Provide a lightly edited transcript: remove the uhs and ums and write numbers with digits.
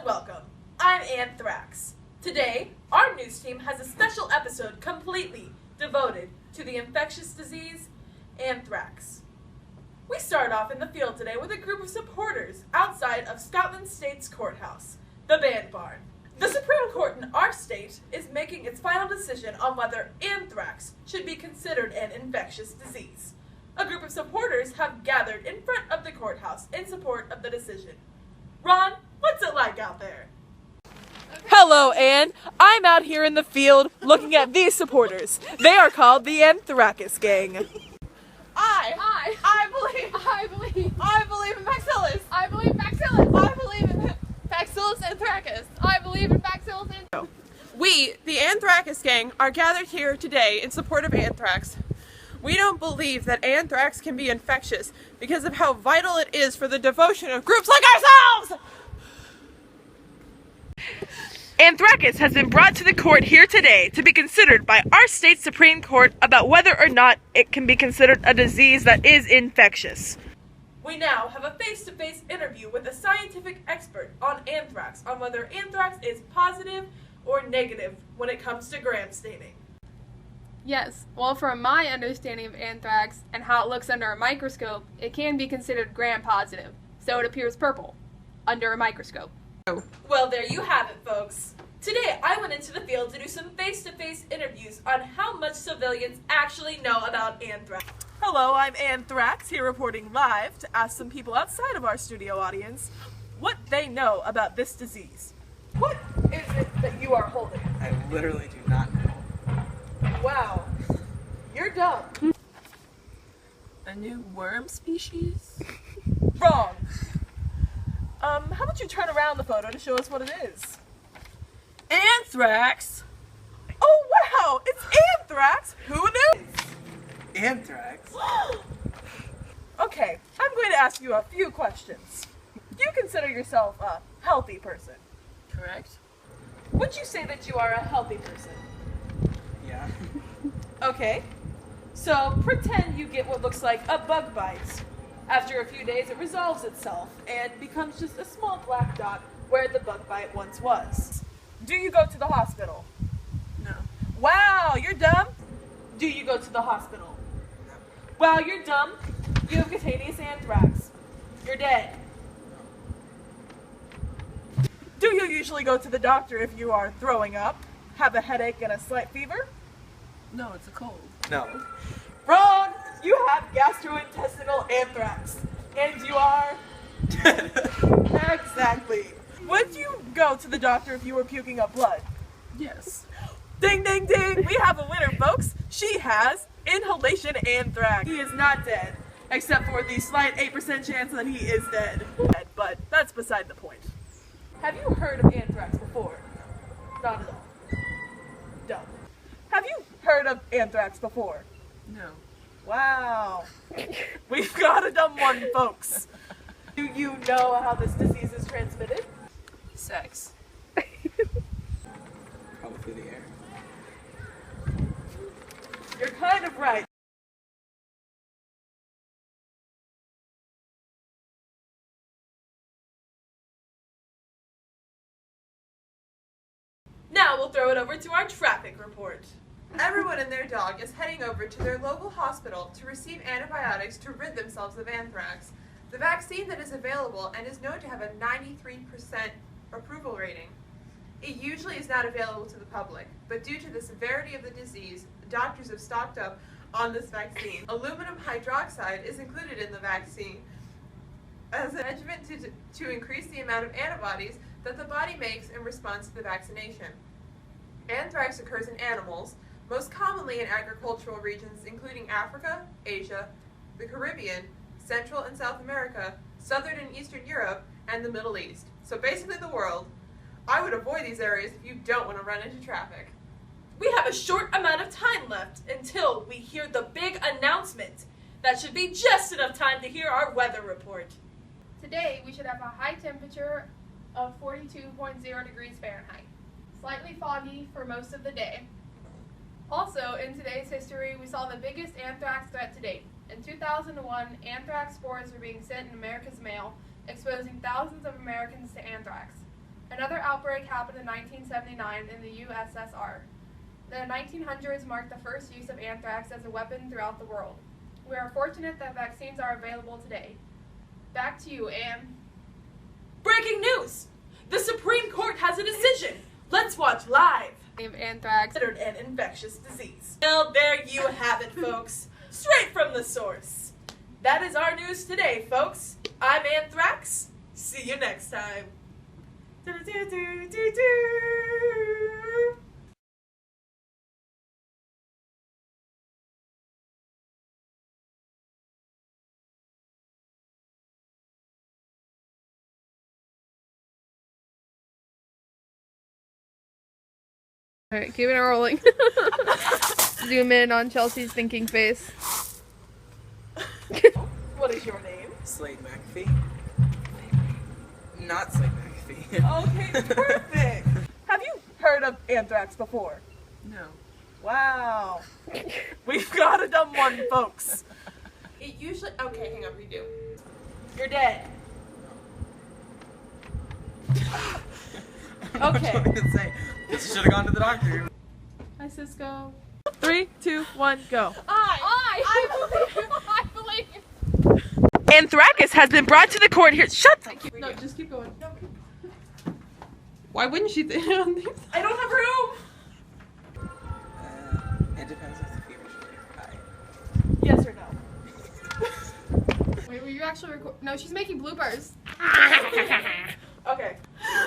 welcome. I'm Anthrax. Today, our news team has a special episode completely devoted to the infectious disease, anthrax. We start off in the field today with a group of supporters outside of Scotland State's courthouse, the Band Barn. The Supreme Court in our state is making its final decision on whether anthrax should be considered an infectious disease. A group of supporters have gathered in front of the courthouse in support of the decision. Ron, what's it like out there? Hello, Anne. I'm out here in the field looking at these supporters. They are called the Anthrax Gang. I believe in Bacillus. I believe in Bacillus Anthracis. I believe in Bacillus Anthracis. We, the Anthrax Gang, are gathered here today in support of anthrax. We don't believe that anthrax can be infectious because of how vital it is for the devotion of groups like ourselves! Anthrax has been brought to the court here today to be considered by our state Supreme Court about whether or not it can be considered a disease that is infectious. We now have a face-to-face interview with a scientific expert on anthrax, on whether anthrax is positive or negative when it comes to gram staining. Yes, well, from my understanding of anthrax and how it looks under a microscope, it can be considered gram-positive, so it appears purple under a microscope. Well, there you have it, folks. Today, I went into the field to do some face-to-face interviews on how much civilians actually know about anthrax. Hello, I'm Anthrax, here reporting live to ask some people outside of our studio audience what they know about this disease. What is it that you are holding? I literally do not know. Wow, you're dumb. A new worm species? Wrong. How about you turn around the photo to show us what it is? Anthrax? Oh wow, it's anthrax! Who knew? Anthrax? Okay, I'm going to ask you a few questions. Do you consider yourself a healthy person? Correct. Would you say that you are a healthy person? Yeah. Okay, so pretend you get what looks like a bug bite. After a few days, it resolves itself and becomes just a small black dot where the bug bite once was. Do you go to the hospital? No. Wow, you're dumb? Do you go to the hospital? No. Wow, you're dumb. You have cutaneous anthrax. You're dead. Do you usually go to the doctor if you are throwing up, have a headache, and a slight fever? No, it's a cold. No. Wrong! You have gastrointestinal anthrax. And you are... Exactly. Would you go to the doctor if you were puking up blood? Yes. Ding, ding, ding! We have a winner, folks. She has inhalation anthrax. He is not dead, except for the slight 8% chance that he is dead. But that's beside the point. Have you heard of anthrax before? Not at all. Dumb. Have you heard of anthrax before? No. Wow. We've got a dumb one, folks. Do you know how this disease is transmitted? Sex. Probably through the air. You're kind of right. Now we'll throw it over to our traffic report. Everyone and their dog is heading over to their local hospital to receive antibiotics to rid themselves of anthrax, the vaccine that is available and is known to have a 93% approval rating. It usually is not available to the public, but due to the severity of the disease, doctors have stocked up on this vaccine. Aluminum hydroxide is included in the vaccine as an adjuvant to increase the amount of antibodies that the body makes in response to the vaccination. Anthrax occurs in animals, most commonly in agricultural regions including Africa, Asia, the Caribbean, Central and South America, Southern and Eastern Europe, and the Middle East. So basically the world. I would avoid these areas if you don't want to run into traffic. We have a short amount of time left until we hear the big announcement. That should be just enough time to hear our weather report. Today, we should have a high temperature of 42.0 degrees Fahrenheit. Slightly foggy for most of the day. Also, in today's history, we saw the biggest anthrax threat to date. In 2001, anthrax spores were being sent in America's mail, exposing thousands of Americans to anthrax. Another outbreak happened in 1979 in the USSR. The 1900s marked the first use of anthrax as a weapon throughout the world. We are fortunate that vaccines are available today. Back to you, Anne. Breaking news! The Supreme Court has a decision. Let's watch live. Anthrax. Considered an infectious disease. Well, there you have it, folks. Straight from the source. That is our news today, folks. I'm Anthrax. See you next time. Alright, keep it rolling. Zoom in on Chelsea's thinking face. What is your name? Slade McAfee. Not Slade McAfee. Okay, perfect. Have you heard of anthrax before? No. Wow. We've got a dumb one, folks. It usually. Okay, hang on, redo. You're dead. I don't know what to say. Guess I should have gone to the doctor. Hi, Cisco. 3, 2, 1, go. I believe. Anthrax has been brought to the court here. Shut the. No, just keep going. Why wouldn't she think on these? I don't have room. It depends if the fever's really high. Yes or no? Wait, were you actually No, she's making bloopers. Okay.